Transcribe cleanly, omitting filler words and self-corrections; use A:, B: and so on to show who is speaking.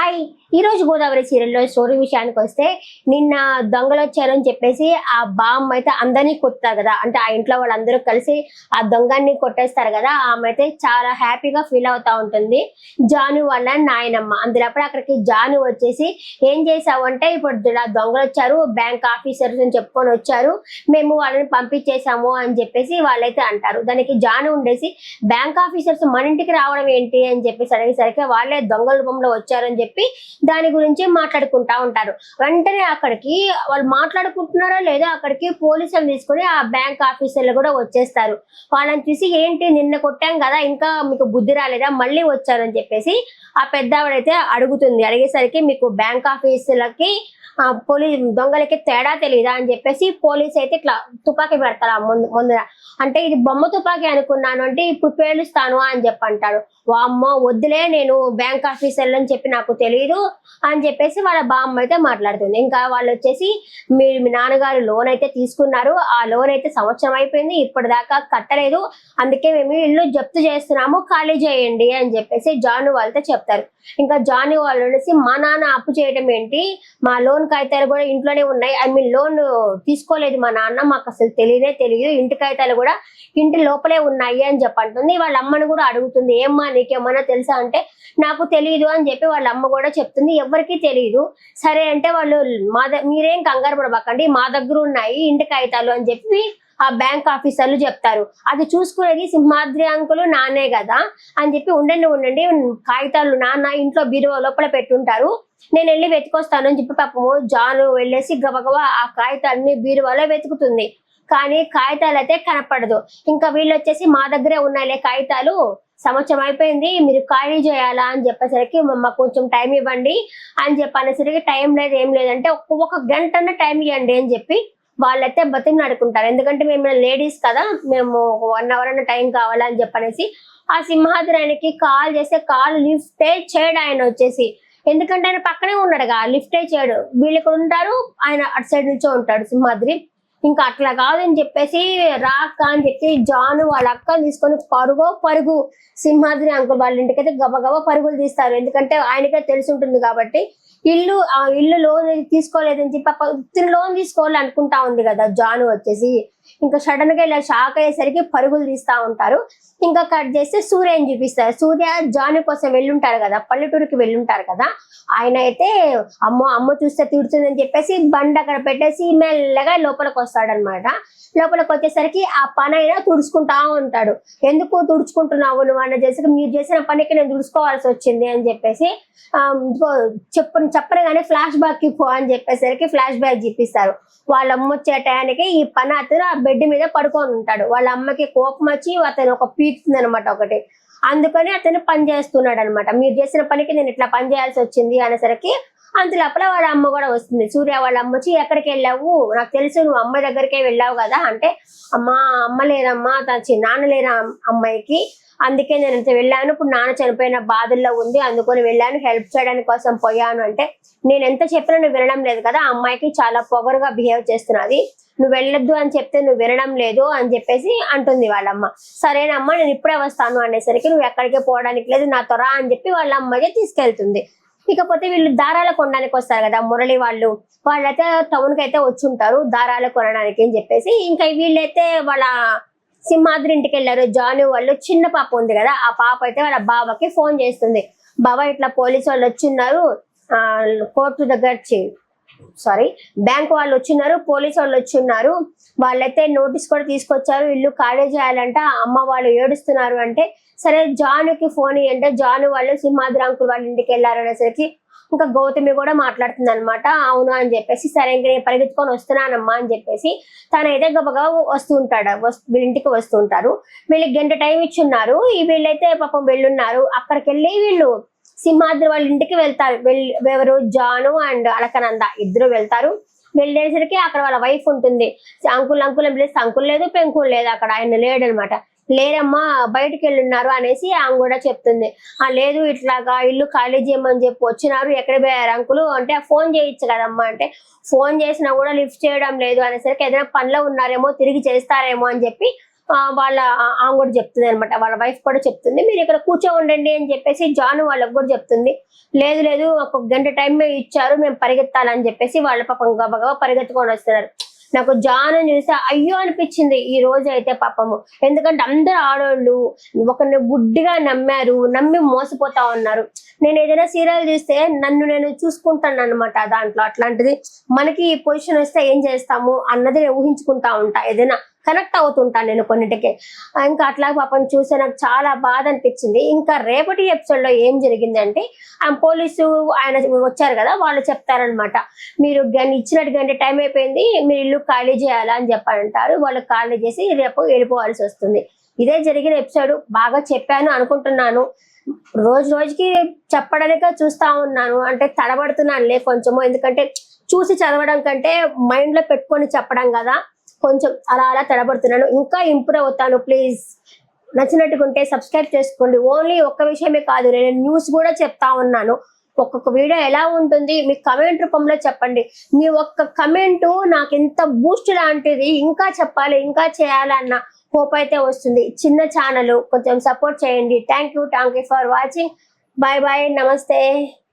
A: Hi ఈ రోజు గోదావరి సీరియల్లో స్టోరీ విషయానికి వస్తే నిన్న దొంగలు వచ్చారని చెప్పేసి ఆ బామ్మ అయితే అందరినీ కొట్టారు కదా. అంటే ఆ ఇంట్లో వాళ్ళందరూ కలిసి ఆ దొంగని కొట్టేస్తారు కదా. ఆమె అయితే చాలా హ్యాపీగా ఫీల్ అవుతా ఉంటుంది. జాను వాళ్ళ నాయనమ్మ అందులోప్పుడు అక్కడికి జాను వచ్చేసి ఏం చేసావు అంటే ఇప్పుడు ఇలా దొంగలు వచ్చారు, బ్యాంక్ ఆఫీసర్స్ అని చెప్పుకొని వచ్చారు, మేము వాళ్ళని పంపించేసాము అని చెప్పేసి వాళ్ళైతే అంటారు. దానికి జాను ఉండేసి బ్యాంక్ ఆఫీసర్స్ మన ఇంటికి రావడం ఏంటి అని చెప్పేసి అడిగేసరికి వాళ్ళే దొంగల రూపంలో వచ్చారని చెప్పి దాని గురించి మాట్లాడుకుంటా ఉంటారు. వెంటనే అక్కడికి వాళ్ళు మాట్లాడుకుంటున్నారా లేదా అక్కడికి పోలీసులు తీసుకుని ఆ బ్యాంక్ ఆఫీసర్లు కూడా వచ్చేస్తారు. వాళ్ళని చూసి ఏంటి నిన్న కొట్టాం కదా ఇంకా మీకు బుద్ధి రాలేదా మళ్ళీ వచ్చారని చెప్పేసి ఆ పెద్దవాడైతే అడుగుతుంది. అడిగేసరికి మీకు బ్యాంక్ ఆఫీసులకి పోలీస్ దొంగలకి తేడా తెలియదా అని చెప్పేసి పోలీస్ అయితే ఇట్లా తుపాకీ పెడతారు ముందర. అంటే ఇది బొమ్మ తుపాకీ అనుకున్నాను అంటే ఇప్పుడు పేలుస్తాను అని చెప్పి అంటాడు. వామ్మో వద్దులే నేను బ్యాంక్ ఆఫీసర్లు అని చెప్పి నాకు తెలియదు అని చెప్పేసి వాళ్ళ బామ్మ అయితే మాట్లాడుతుంది. ఇంకా వాళ్ళు వచ్చేసి మీ నాన్నగారు లోన్ అయితే తీసుకున్నారు, ఆ లోన్ అయితే సంవత్సరం అయిపోయింది ఇప్పటిదాకా కట్టలేదు, అందుకే మేము ఇల్లు జప్తు చేస్తున్నాము ఖాళీ చేయండి అని చెప్పేసి జాను వాళ్ళతో చెప్తారు. ఇంకా జాను వాళ్ళు అనేసి మా నాన్న అప్పు చేయడం ఏంటి, మా లోన్ కాగితాలు కూడా ఇంట్లోనే ఉన్నాయి, ఐ మీన్ లోన్ తీసుకోలేదు మా నాన్న, మాకు అసలు తెలియదు, ఇంటి కాగితాలు కూడా ఇంటి లోపలే ఉన్నాయి అని చెప్పంటుంది. వాళ్ళ అమ్మని కూడా అడుగుతుంది ఏమ్మా నీకేమన్నా తెలుసా అంటే నాకు తెలియదు అని చెప్పి వాళ్ళ అమ్మ కూడా చెప్తుంది. ఎవరికి తెలియదు సరే అంటే వాళ్ళు మీరేం కంగారు పడబాకండి మా దగ్గర ఉన్నాయి ఇంటి కాగితాలు అని చెప్పి ఆ బ్యాంక్ ఆఫీసర్లు చెప్తారు. అది చూసుకునేది సింహాద్రి అంకులు నాన్నే కదా అని చెప్పి ఉండండి కాగితాలు నాన్న ఇంట్లో బీరువా లోపల పెట్టుంటారు, నేను వెళ్ళి వెతుకొస్తాను అని చెప్పి పాపము జాను వెళ్ళేసి గబగబా ఆ కాగితాలని బీరువాలో వెతుకుతుంది. కానీ కాగితాలు అయితే కనపడదు. ఇంకా వీళ్ళు వచ్చేసి మా దగ్గరే ఉన్నాయిలే కాగితాలు, సంవత్సరం అయిపోయింది మీరు ఖాళీ చేయాలా అని చెప్పేసరికి మాకు కొంచెం టైం ఇవ్వండి అని చెప్పనేసరికి టైం లేదు ఏం లేదంటే ఒక గంటన్న టైం ఇవ్వండి అని చెప్పి వాళ్ళైతే బతిమలాడుకుంటారు. ఎందుకంటే మేము లేడీస్ కదా, మేము 1 hour అన్న టైం కావాలని చెప్పనేసి ఆ సింహాద్రి ఆయనకి కాల్ చేస్తే కాల్ లిఫ్టే చేయడు ఆయన వచ్చేసి. ఎందుకంటే ఆయన పక్కనే ఉన్నాడుగా, లిఫ్టే చేయడు. వీళ్ళు ఇక్కడ ఉంటారు, ఆయన అటు సైడ్ నుంచో ఉంటాడు సింహాద్రి. ఇంకా అట్లా కాదని చెప్పేసి రాక అని చెప్పి జాను వాళ్ళ అక్కని తీసుకొని పరుగు సింహాద్రి అంకుల్ వాళ్ళ ఇంటికైతే గబగబా పరుగులు తీస్తారు. ఎందుకంటే ఆయనకే తెలిసి ఉంటుంది కాబట్టి. ఇల్లు లోన్ తీసుకోలేదని చెప్పి లోన్ తీసుకోవాలి అనుకుంటా ఉంది కదా జాను వచ్చేసి. ఇంకా సడన్ గా ఇలా షాక్ అయ్యేసరికి పరుగులు తీస్తా ఉంటారు. ఇంకా కట్ చేస్తే సూర్యని చూపిస్తారు. సూర్య జాను కోసం వెళ్ళుంటారు కదా, పల్లెటూరుకి వెళ్ళుంటారు కదా. ఆయన అయితే అమ్మ చూస్తే తిడుతుందని చెప్పేసి బండి అక్కడ పెట్టేసి మెల్లగా లోపలికి వస్తాడనమాట. లోపలికి వచ్చేసరికి ఆ పని అయినా తుడుచుకుంటా ఉంటాడు. ఎందుకు తుడుచుకుంటున్నావు నువ్వు అన్న చేసి మీరు చేసిన పనికి నేను తుడుచుకోవాల్సి వచ్చింది అని చెప్పేసి చెప్పనగానే ఫ్లాష్ బ్యాక్ పో అని చెప్పేసరికి ఫ్లాష్ బ్యాక్ చూపిస్తారు. వాళ్ళ అమ్మ వచ్చే టయానికి ఈ పని అతను ఆ బెడ్ మీద పడుకొని ఉంటాడు. వాళ్ళ అమ్మకి కోపం వచ్చి అతను ఒక పీకుతుంది అనమాట ఒకటి. అందుకని అతను పని చేస్తున్నాడు అనమాట. మీరు చేసిన పనికి నేను ఇట్లా పని చేయాల్సి వచ్చింది అనేసరికి అంతలోపల వాళ్ళ అమ్మ కూడా వస్తుంది. సూర్య వాళ్ళ అమ్మ వచ్చి ఎక్కడికి వెళ్ళావు, నాకు తెలుసు నువ్వు అమ్మ దగ్గరికే వెళ్ళావు కదా అంటే అమ్మ లేదమ్మా నాన్న లేరా అమ్మాయికి, అందుకే నేను అంత వెళ్ళాను, ఇప్పుడు నాన్న చనిపోయిన బాధల్లో ఉంది అందుకొని వెళ్ళాను, హెల్ప్ చేయడానికి కోసం పోయాను అంటే నేను ఎంత చెప్పినా నువ్వు వినడం లేదు కదా, అమ్మాయికి చాలా పొగరుగా బిహేవ్ చేస్తున్నది, నువ్వు వెళ్ళొద్దు అని చెప్తే నువ్వు వినడం లేదు అని చెప్పేసి అంటుంది వాళ్ళమ్మ. సరేనమ్మా నేను ఇప్పుడే వస్తాను అనేసరికి నువ్వు ఎక్కడికి పోవడానికి లేదు నాతో రా అని చెప్పి వాళ్ళ అమ్మకి తీసుకెళ్తుంది. ఇకపోతే వీళ్ళు దారాలు కొనడానికి వస్తారు కదా మురళి వాళ్ళైతే టౌన్ కి అయితే వచ్చి ఉంటారు దారాలు కొనడానికి అని చెప్పేసి. ఇంకా వీళ్ళైతే వాళ్ళ సింహాద్రి ఇంటికి వెళ్ళారు. జాను వాళ్ళు చిన్న పాప ఉంది కదా, ఆ పాప అయితే వాళ్ళ బాబాకి ఫోన్ చేస్తుంది. బాబా ఇట్లా పోలీసు వాళ్ళు వచ్చిన్నారు, కోర్టు దగ్గర బ్యాంక్ వాళ్ళు వచ్చిన్నారు, పోలీసు వాళ్ళు వచ్చిన్నారు, వాళ్ళైతే నోటీస్ కూడా తీసుకొచ్చారు, ఇల్లు ఖాళీ చేయాలంట, అమ్మ వాళ్ళు ఏడుస్తున్నారు అంటే సరే జానుకి ఫోన్ ఇవ్వంటే జాను వాళ్ళు సింహాద్రి అంకుల్ వాళ్ళ ఇంటికి వెళ్ళారు అనేసరికి ఇంకా గౌతమి కూడా మాట్లాడుతుంది అనమాట. అవును అని చెప్పేసి సరే ఇంక నేను పరిగెత్తుకొని వస్తున్నానమ్మా అని చెప్పేసి తనైతే గబగబా వీళ్ళింటికి వస్తుంటారు. వీళ్ళకి గంట టైం ఇచ్చున్నారు, వీళ్ళైతే పాపం వెళ్ళున్నారు. అక్కడికి వెళ్ళి వీళ్ళు సింహాద్రి వాళ్ళ ఇంటికి వెళ్తారు. ఎవరు జాను అండ్ అలకనంద ఇద్దరు వెళ్తారు. వెళ్ళేసరికి అక్కడ వాళ్ళ వైఫ్ ఉంటుంది. అంకుల్ అని పిలిస్తే అంకుల్ లేదు పెంకుల్ లేదు, అక్కడ ఆయన లేడు అనమాట. లేరమ్మా బయటకు వెళ్ళున్నారు అనేసి ఆమె కూడా చెప్తుంది. లేదు ఇట్లాగా ఇల్లు ఖాళీ చేయమని చెప్పి వచ్చినారు, ఎక్కడ పోయారు అంకులు అంటే ఫోన్ చేయొచ్చు కదమ్మా అంటే ఫోన్ చేసినా కూడా లిఫ్ట్ చేయడం లేదు అనేసరికి ఏదైనా పనిలో ఉన్నారేమో తిరిగి చేస్తారేమో అని చెప్పి వాళ్ళ ఆమె కూడా చెప్తుంది అనమాట, వాళ్ళ వైఫ్ కూడా చెప్తుంది మీరు ఇక్కడ కూర్చో ఉండండి అని చెప్పేసి జాను వాళ్ళకి కూడా చెప్తుంది. లేదు లేదు ఒక గంట టైం ఇచ్చారు మేము పరిగెత్తాలని చెప్పేసి వాళ్ళ పాపం గబగబా పరిగెత్తుకొని వస్తున్నారు. నాకు జాను చూస్తే అయ్యో అనిపించింది ఈ రోజు అయితే పాపము. ఎందుకంటే అందరు ఆడవాళ్ళు ఒకరిని గుడ్డిగా నమ్మారు, నమ్మి మోసపోతా ఉన్నారు. నేను ఏదైనా సీరియల్ చూస్తే నన్ను నేను చూసుకుంటాను అనమాట దాంట్లో. అట్లాంటిది మనకి ఈ పొజిషన్ వస్తే ఏం చేస్తాము అన్నది నేను ఊహించుకుంటా ఉంటా, ఏదైనా కనెక్ట్ అవుతుంటాను నేను కొన్నిటికి. ఇంకా అట్లా పాపం చూస్తే నాకు చాలా బాధ అనిపించింది. ఇంకా రేపటి ఎపిసోడ్ లో ఏం జరిగిందంటే పోలీసు ఆయన వచ్చారు కదా, వాళ్ళు చెప్తారనమాట మీరు ఇచ్చినట్టు గంట టైం అయిపోయింది మీరు ఇల్లు ఖాళీ చేయాలా అని చెప్పారంటారు. వాళ్ళు ఖాళీ చేసి రేపు వెళ్ళిపోవాల్సి వస్తుంది. ఇదే జరిగిన ఎపిసోడ్. బాగా చెప్పాను అనుకుంటున్నాను. రోజు రోజుకి చెప్పడానికే చూస్తా ఉన్నాను, అంటే తడబడుతున్నానులే కొంచెము. ఎందుకంటే చూసి చదవడం కంటే మైండ్ లో పెట్టుకొని చెప్పడం కదా, కొంచెం అలా అలా తడబడుతున్నాను. ఇంకా ఇంప్రూవ్ అవుతాను. ప్లీజ్ నచ్చినట్టుకుంటే సబ్స్క్రైబ్ చేసుకోండి. ఓన్లీ ఒక్క విషయమే కాదు, నేను న్యూస్ కూడా చెప్తా ఉన్నాను. ఒక్కొక్క వీడియో ఎలా ఉంటుంది మీ కమెంట్ రూపంలో చెప్పండి. మీ ఒక్క కమెంట్ నాకు ఎంత బూస్ట్ లాంటిది, ఇంకా చెప్పాలి ఇంకా చేయాలన్న హోప్ అయితే వస్తుంది. చిన్న ఛానల్, కొంచెం సపోర్ట్ చేయండి. Thank you for watching. Bye bye, నమస్తే.